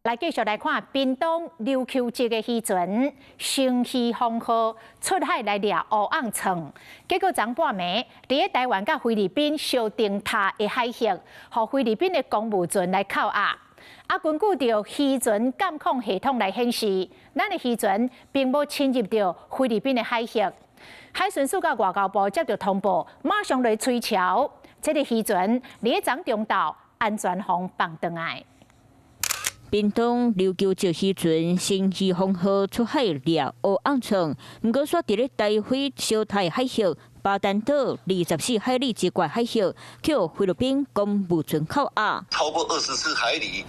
来继续来看屏东琉球节的时阵，生气风号出海来掠乌昂床，结果昨半暝，伫台湾甲菲律宾小灯塔的海域，互菲律宾的公务船来扣押。根据着渔船监控系统来显示，咱的渔船并无侵入到菲律宾的海域。海巡署甲外交部接到通报，马上来催桥，这个渔船伫昨中昼安全防放倒来。 屏东琉球节时阵，生气风号出海掠乌昂床，不过煞伫咧台菲小台海域、巴丹岛24海里之外海域，叫菲律宾公务船扣押。超过24海里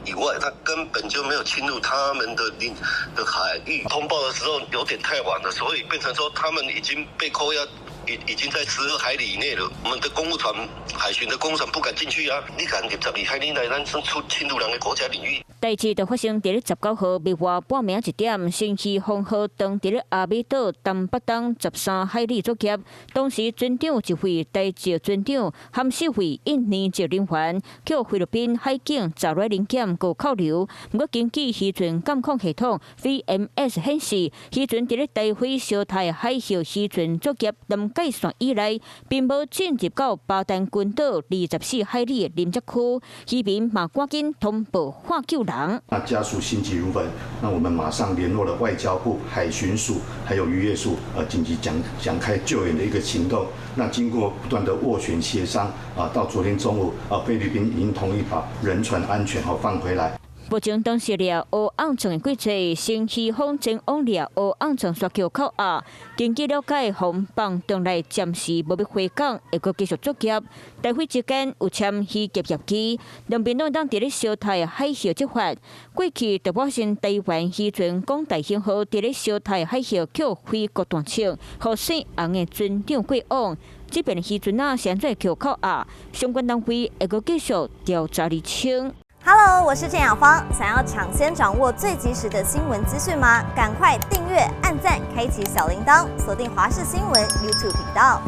以外，它根本就没有侵入他们的海域。通报的时候有点太晚了，所以变成说他们已经被扣押。 已经在12海里以内了。我们的公务船、海巡的公务船不敢进去啊！你敢入12海里内，咱侵入人的国家领域。代志就发生伫咧19号暝外半暝1点，生气风号当伫咧阿美岛东北东13海里作业。当时船长一位台籍船长含4位印尼籍人员，叫菲律宾海警查来临检和扣留。不过根据渔船监控系统 VMS 显示，渔船伫咧台菲小台海域渔船作业界线以内，并无进入到巴丹群岛24海里的临接区，渔民嘛赶紧通报喊救人。那家属心急如焚，那我们马上联络了外交部、海巡署还有渔业署，紧急展开救援的一个行动。那经过不断的斡旋协商，到昨天中午，菲律宾已经同意把人船安全放回来。 目前当时掠乌昂床的轨迹，生气风前往掠乌昂床刷桥扣押。根据了解，防放当来暂时无要回港，会阁继续作业。台菲之间有签渔业协议，两边都当伫咧小台海域执法。过去就发生台湾渔船广大型号伫咧小台海域扣飞国断枪，互姓洪的船长过往。这边渔船现在扣押，相关单位会阁继续调查厘清。 Hello， 我是郑雅芳。想要抢先掌握最及时的新闻资讯吗？赶快订阅、按赞、开启小铃铛，锁定华视新闻 YouTube 频道。